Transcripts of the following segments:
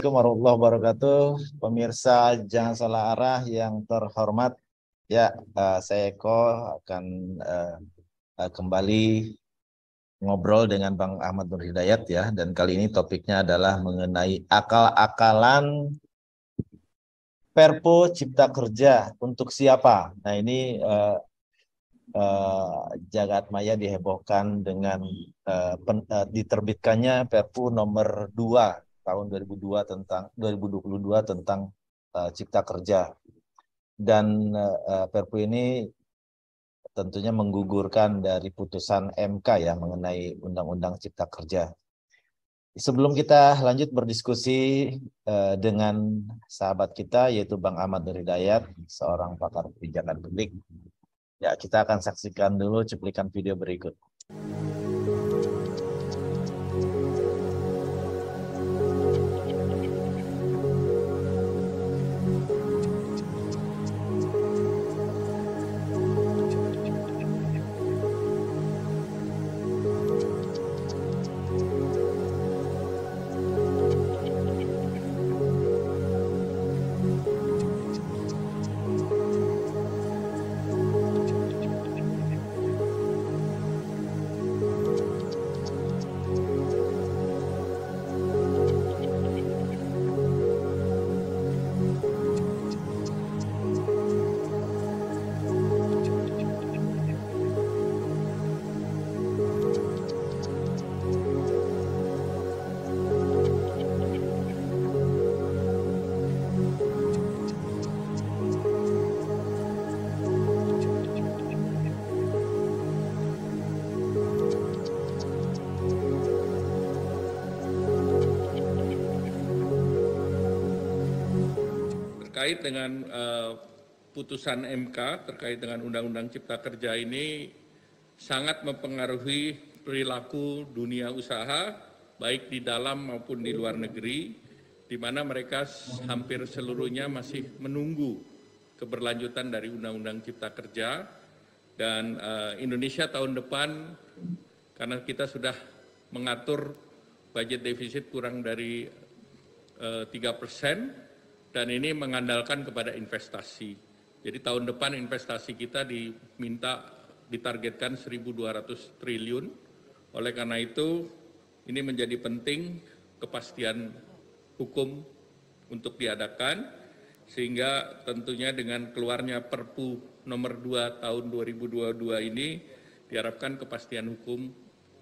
Assalamualaikum warahmatullahi wabarakatuh. Pemirsa Jangan Salah Arah yang terhormat, saya Eko akan kembali ngobrol dengan Bang Ahmad Nur Hidayat ya. Dan kali ini topiknya adalah mengenai akal-akalan Perpu Cipta Kerja untuk siapa. Nah ini jagat maya dihebohkan dengan diterbitkannya Perpu nomor 2 tahun 2022 tentang Cipta Kerja. Dan Perpu ini tentunya menggugurkan dari putusan MK ya mengenai Undang-Undang Cipta Kerja. Sebelum kita lanjut berdiskusi dengan sahabat kita yaitu Bang Ahmad Nur Hidayat, seorang pakar kebijakan publik. Ya, kita akan saksikan dulu cuplikan video berikut. Terkait dengan putusan MK terkait dengan Undang-Undang Cipta Kerja ini sangat mempengaruhi perilaku dunia usaha baik di dalam maupun di luar negeri, di mana mereka hampir seluruhnya masih menunggu keberlanjutan dari Undang-Undang Cipta Kerja. Dan Indonesia tahun depan, karena kita sudah mengatur budget defisit kurang dari 3%, dan ini mengandalkan kepada investasi. Jadi tahun depan investasi kita ditargetkan 1.200 triliun. Oleh karena itu, ini menjadi penting kepastian hukum untuk diadakan, sehingga tentunya dengan keluarnya Perpu nomor 2 tahun 2022 ini diharapkan kepastian hukum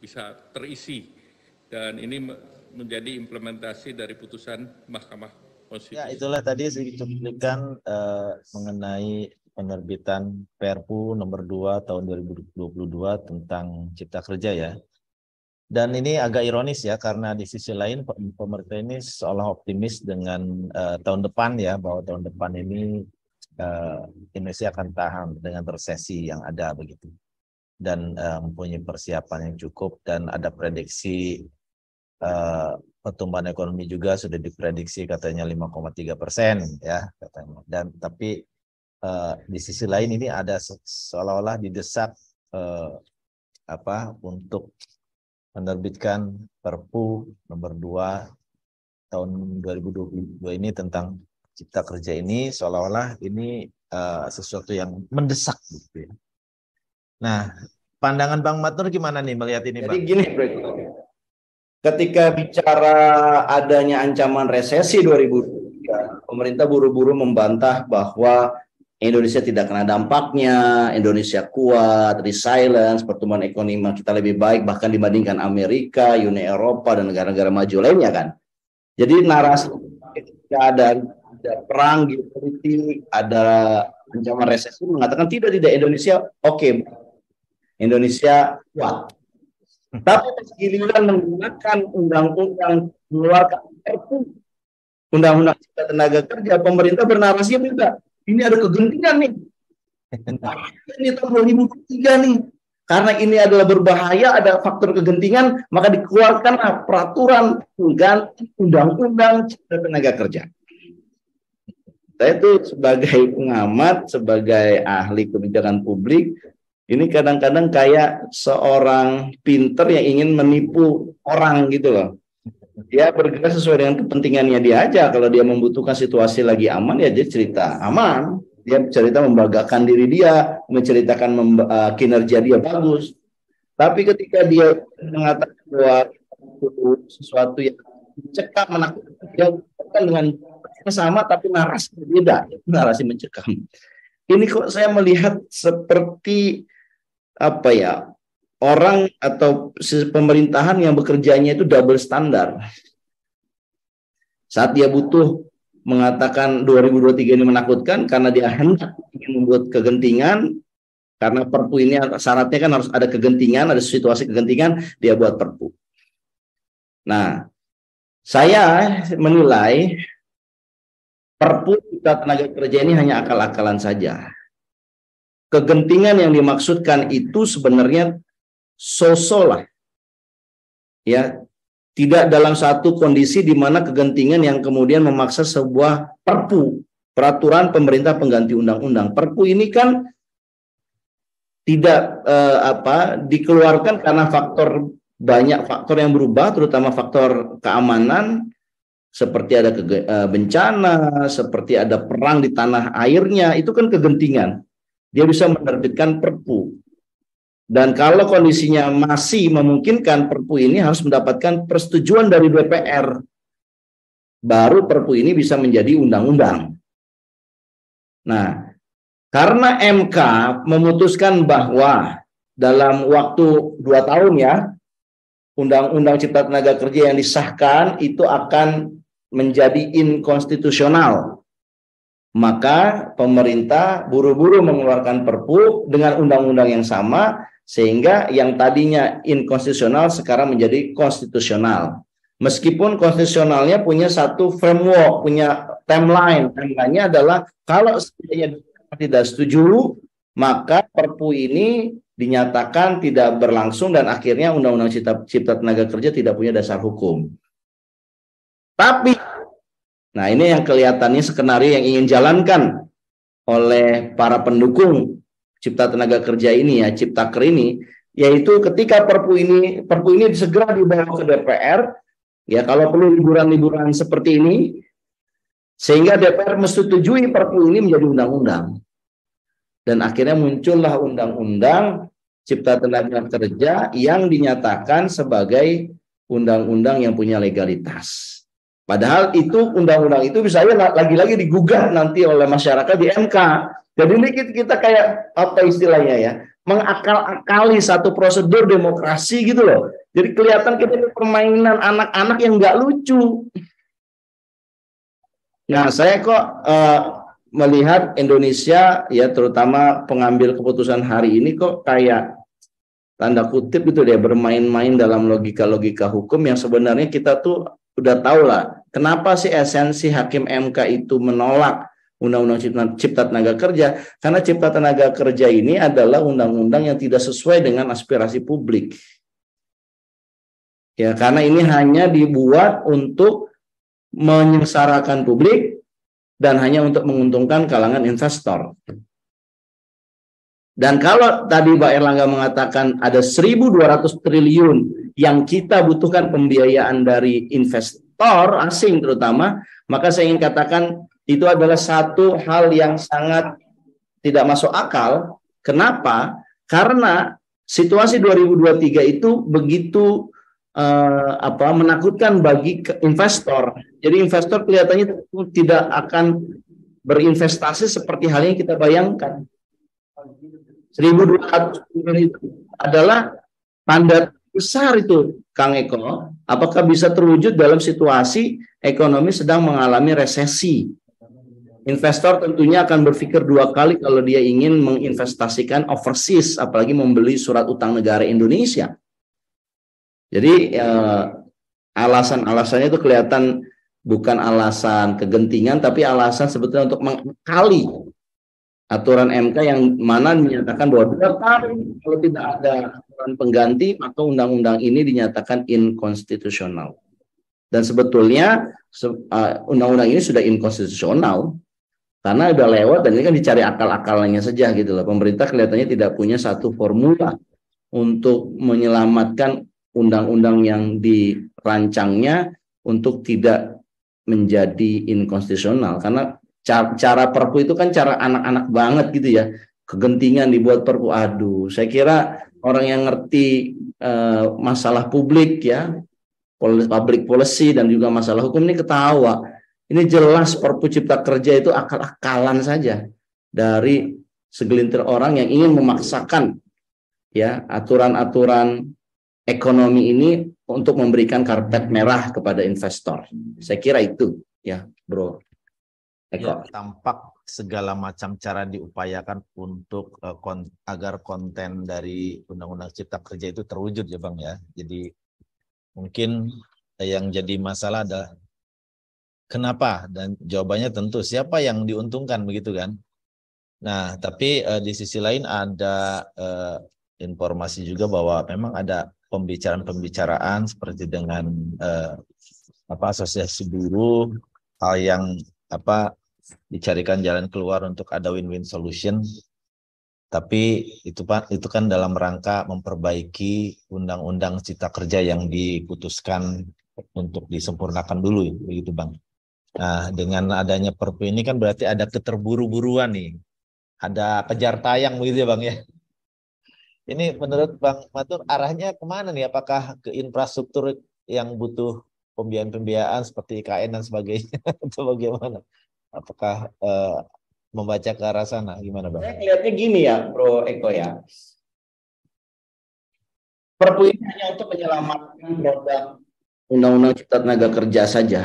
bisa terisi. Dan ini menjadi implementasi dari putusan Mahkamah Konstitusi. Ya, itulah tadi sedikit cuplikan mengenai penerbitan Perpu nomor 2 tahun 2022 tentang Cipta Kerja ya. Dan ini agak ironis ya, karena di sisi lain pemerintah ini seolah optimis dengan tahun depan ya, bahwa tahun depan ini Indonesia akan tahan dengan resesi yang ada begitu. Dan mempunyai persiapan yang cukup, dan ada prediksi pertumbuhan ekonomi juga sudah diprediksi katanya 5,3% ya katanya. Dan tapi di sisi lain ini ada seolah-olah didesak untuk menerbitkan Perpu nomor 2 tahun 2022 ini tentang Cipta Kerja ini, seolah-olah ini sesuatu yang mendesak gitu ya. Nah, pandangan Bang Matnur gimana nih melihat ini, Bang? Jadi gini, Bro. Ketika bicara adanya ancaman resesi 2023, pemerintah buru-buru membantah bahwa Indonesia tidak kena dampaknya, Indonesia kuat, resilience, pertumbuhan ekonomi kita lebih baik bahkan dibandingkan Amerika, Uni Eropa, dan negara-negara maju lainnya kan. Jadi narasi ketika ada perang geopolitik, ada ancaman resesi mengatakan tidak Indonesia oke. Indonesia kuat. Tapi giliran menggunakan undang-undang mengeluarkan Perpu Undang-Undang Cipta Tenaga Kerja, pemerintah bernarasi juga ini ada kegentingan nih. Ini tahun 2003 nih. Karena ini adalah berbahaya, ada faktor kegentingan, maka dikeluarkan peraturan pengganti Undang-Undang Cipta Tenaga Kerja. Saya itu sebagai pengamat, sebagai ahli kebijakan publik, ini kadang-kadang kayak seorang pinter yang ingin menipu orang gitu loh. Dia bergerak sesuai dengan kepentingannya dia aja. Kalau dia membutuhkan situasi lagi aman, ya dia cerita aman. Dia cerita membanggakan diri dia, menceritakan kinerja dia bagus. Tapi ketika dia mengatakan bahwa sesuatu yang mencekam, menakutkan, dia bukan dengan sama, tapi narasi berbeda, narasi mencekam. Ini kok saya melihat seperti apa ya, orang atau pemerintahan yang bekerjanya itu double standar. Saat dia butuh mengatakan 2023 ini menakutkan karena dia hendak ingin membuat kegentingan, karena Perpu ini syaratnya kan harus ada kegentingan, ada situasi kegentingan, dia buat Perpu. Nah, saya menilai Perpu Cipta Tenaga Kerja ini hanya akal-akalan saja. Kegentingan yang dimaksudkan itu sebenarnya lah, ya, tidak dalam satu kondisi di mana kegentingan yang kemudian memaksa sebuah Perpu, peraturan pemerintah pengganti undang-undang. Perpu ini kan tidak dikeluarkan karena banyak faktor yang berubah, terutama faktor keamanan, seperti ada bencana, seperti ada perang di tanah airnya, itu kan kegentingan. Dia bisa menerbitkan Perpu. Dan kalau kondisinya masih memungkinkan, Perpu ini harus mendapatkan persetujuan dari DPR. Baru Perpu ini bisa menjadi undang-undang. Nah, karena MK memutuskan bahwa dalam waktu 2 tahun ya, Undang-Undang Cipta Tenaga Kerja yang disahkan itu akan menjadi inkonstitusional. Maka pemerintah buru-buru mengeluarkan Perpu dengan undang-undang yang sama, sehingga yang tadinya inkonstitusional sekarang menjadi konstitusional. Meskipun konstitusionalnya punya satu framework, punya timeline. Timeline-nya adalah kalau tidak setuju, maka Perpu ini dinyatakan tidak berlangsung dan akhirnya Undang-Undang Cipta Tenaga Kerja tidak punya dasar hukum. Tapi, nah ini yang kelihatannya skenario yang ingin jalankan oleh para pendukung Cipta Tenaga Kerja ini ya, Ciptaker ini, yaitu ketika Perpu ini segera dibawa ke DPR, ya kalau perlu liburan-liburan seperti ini, sehingga DPR menyetujui Perpu ini menjadi undang-undang. Dan akhirnya muncullah Undang-Undang Cipta Tenaga Kerja yang dinyatakan sebagai undang-undang yang punya legalitas. Padahal itu undang-undang itu bisa lagi-lagi digugat nanti oleh masyarakat di MK. Jadi ini kita kayak apa istilahnya ya, mengakal-akali satu prosedur demokrasi gitu loh. Jadi kelihatan kita ini permainan anak-anak yang nggak lucu. Nah, saya kok melihat Indonesia ya, terutama pengambil keputusan hari ini kok kayak tanda kutip gitu deh, bermain-main dalam logika-logika hukum yang sebenarnya kita tuh udah tahu lah kenapa sih esensi Hakim MK itu menolak Undang-Undang Cipta Tenaga Kerja, karena Cipta Tenaga Kerja ini adalah undang-undang yang tidak sesuai dengan aspirasi publik. Ya, karena ini hanya dibuat untuk menyengsarakan publik dan hanya untuk menguntungkan kalangan investor. Dan kalau tadi Pak Erlangga mengatakan ada 1.200 triliun yang kita butuhkan pembiayaan dari investor asing terutama, maka saya ingin katakan itu adalah satu hal yang sangat tidak masuk akal. Kenapa? Karena situasi 2023 itu begitu menakutkan bagi investor. Jadi investor kelihatannya tidak akan berinvestasi seperti hal yang kita bayangkan. 1.200 itu adalah tanda besar itu, Kang Eko. Apakah bisa terwujud dalam situasi ekonomi sedang mengalami resesi? Investor tentunya akan berpikir 2 kali kalau dia ingin menginvestasikan overseas, apalagi membeli surat utang negara Indonesia. Jadi alasan-alasannya itu kelihatan bukan alasan kegentingan, tapi alasan sebetulnya untuk mengakali aturan MK yang mana menyatakan bahwa 2 tahun kalau tidak ada aturan pengganti, maka undang-undang ini dinyatakan inkonstitusional. Dan sebetulnya undang-undang ini sudah inkonstitusional karena udah lewat dan ini kan dicari akal-akalannya saja gitu loh. Pemerintah kelihatannya tidak punya satu formula untuk menyelamatkan undang-undang yang dirancangnya untuk tidak menjadi inkonstitusional, karena cara perpu itu kan cara anak-anak banget gitu ya, kegentingan dibuat perpu. Aduh, saya kira orang yang ngerti masalah publik ya, public policy dan juga masalah hukum ini ketawa. Ini jelas perpu cipta kerja itu akal-akalan saja dari segelintir orang yang ingin memaksakan ya aturan-aturan ekonomi ini untuk memberikan karpet merah kepada investor. Saya kira itu ya, Bro Eko. Ya, tampak segala macam cara diupayakan untuk agar konten dari Undang-Undang Cipta Kerja itu terwujud ya Bang ya. Jadi mungkin yang jadi masalah adalah kenapa, dan jawabannya tentu siapa yang diuntungkan begitu kan. Nah tapi di sisi lain ada informasi juga bahwa memang ada pembicaraan seperti dengan asosiasi buruh, hal yang dicarikan jalan keluar untuk ada win-win solution. Tapi itu kan dalam rangka memperbaiki Undang-Undang Cipta Kerja yang diputuskan untuk disempurnakan dulu, begitu Bang. Nah, dengan adanya Perpu ini kan berarti ada keterburu-buruan nih, ada kejar tayang begitu ya Bang ya. Ini menurut Bang Matur arahnya kemana nih? Apakah ke infrastruktur yang butuh pembiayaan seperti IKN dan sebagainya atau bagaimana? Apakah membaca ke arah sana? Gimana Bang? Saya lihatnya gini ya, Bro Eko ya. Perpu ini hanya untuk menyelamatkan produk Undang-Undang Cipta Tenaga Kerja saja.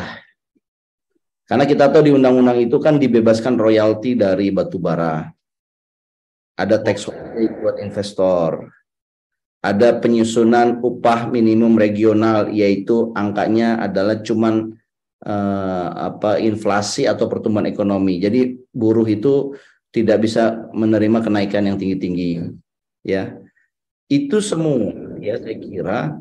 Karena kita tahu di undang-undang itu kan dibebaskan royalti dari batu bara. Ada tax holiday buat investor. Ada penyusunan upah minimum regional, yaitu angkanya adalah cuman inflasi atau pertumbuhan ekonomi. Jadi buruh itu tidak bisa menerima kenaikan yang tinggi-tinggi. Ya, itu semua ya saya kira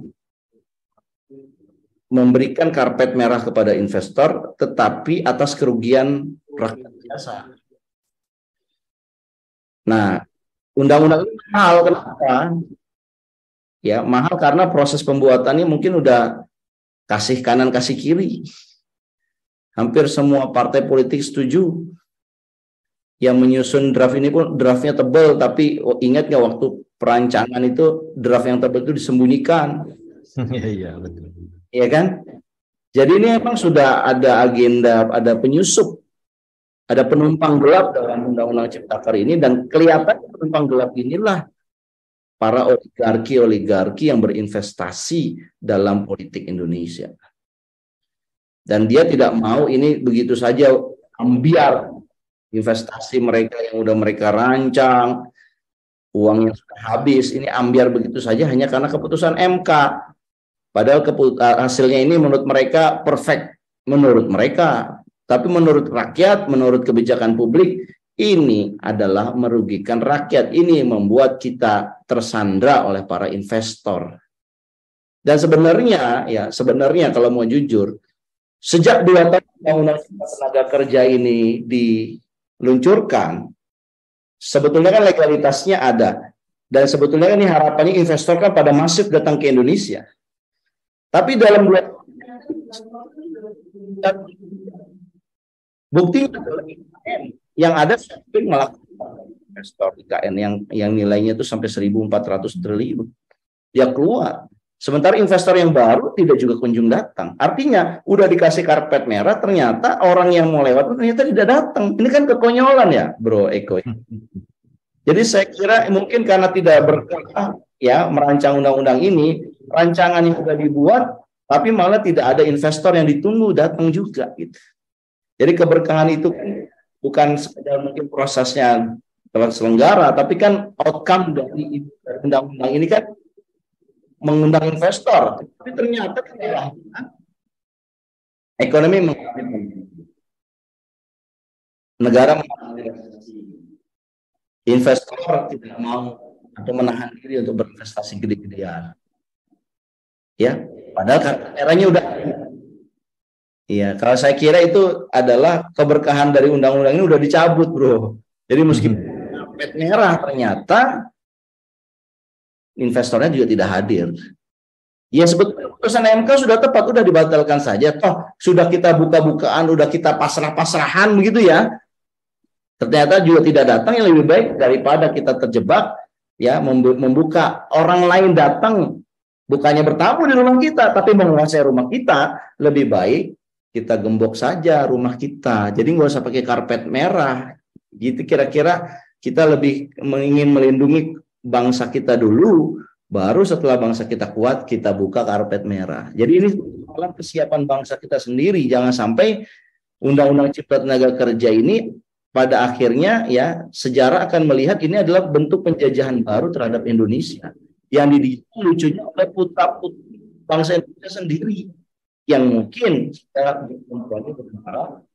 memberikan karpet merah kepada investor, tetapi atas kerugian rakyat biasa. Nah, undang-undang ini mahal, kenapa? Ya, mahal karena proses pembuatannya mungkin udah kasih kanan kasih kiri. Hampir semua partai politik setuju. Yang menyusun draft ini pun draftnya tebal, tapi ingat nggak waktu perancangan itu draft yang tebal itu disembunyikan. Iya, betul. Iya kan? Jadi ini memang sudah ada agenda, ada penyusup, ada penumpang gelap dalam Undang-Undang Cipta Kerja ini, dan kelihatan penumpang gelap inilah para oligarki yang berinvestasi dalam politik Indonesia. Dan dia tidak mau ini begitu saja ambiar investasi mereka yang udah mereka rancang, uangnya sudah habis, ini ambiar begitu saja hanya karena keputusan MK. Padahal hasilnya ini menurut mereka perfect, menurut mereka. Tapi menurut rakyat, menurut kebijakan publik, ini adalah merugikan rakyat. Ini membuat kita tersandra oleh para investor. Dan sebenarnya kalau mau jujur, sejak 2 tahun Undang-Undang Tenaga Kerja ini diluncurkan, sebetulnya kan legalitasnya ada. Dan sebetulnya kan ini harapannya investor kan pada masif datang ke Indonesia. Tapi dalam 2 bukti yang ada sering melakukan investor IKN yang nilainya itu sampai 1.400 triliun. Dia keluar. Sementara investor yang baru tidak juga kunjung datang. Artinya udah dikasih karpet merah, ternyata orang yang mau lewat ternyata tidak datang. Ini kan kekonyolan ya, Bro Eko. Jadi saya kira mungkin karena tidak berkah ya merancang undang-undang ini, rancangan yang sudah dibuat, tapi malah tidak ada investor yang ditunggu datang juga gitu. Jadi keberkahan itu bukan sekedar mungkin prosesnya terselenggara, tapi kan outcome dari undang-undang ini kan mengundang investor. Tapi ternyata ekonomi negara investor tidak mau atau menahan diri untuk berinvestasi gede-gedean. Ya, padahal eranya udah. Iya, kalau saya kira itu adalah keberkahan dari undang-undang ini udah dicabut, Bro. Jadi meskipun karpet merah ternyata investornya juga tidak hadir. Ya sebetulnya putusan MK sudah tepat, udah dibatalkan saja. Toh sudah kita buka-bukaan, udah kita pasrah-pasrahan begitu ya. Ternyata juga tidak datang, yang lebih baik daripada kita terjebak ya membuka orang lain datang bukannya bertamu di rumah kita tapi menguasai rumah kita, lebih baik kita gembok saja rumah kita. Jadi nggak usah pakai karpet merah. Gitu kira-kira, kita lebih ingin melindungi bangsa kita dulu, baru setelah bangsa kita kuat kita buka karpet merah. Jadi ini malah kesiapan bangsa kita sendiri. Jangan sampai Undang-Undang Cipta Tenaga Kerja ini pada akhirnya ya sejarah akan melihat ini adalah bentuk penjajahan baru terhadap Indonesia yang dididik lucunya oleh putra-putri bangsa Indonesia sendiri yang mungkin secara berpengaruh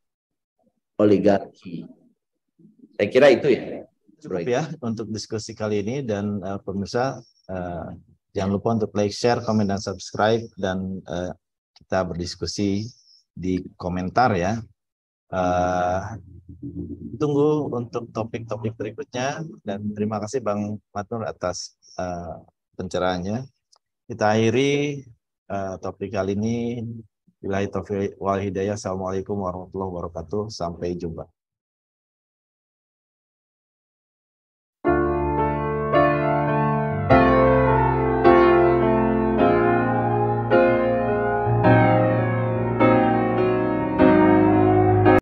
oligarki. Saya kira itu ya. Cukup ya untuk diskusi kali ini, dan pemirsa jangan lupa untuk like, share, komen, dan subscribe, dan kita berdiskusi di komentar ya. Tunggu untuk topik-topik berikutnya, dan terima kasih Bang Matnur atas pencerahannya. Kita akhiri topik kali ini. Billahi taufiq wal hidayah. Assalamualaikum warahmatullahi wabarakatuh. Sampai jumpa.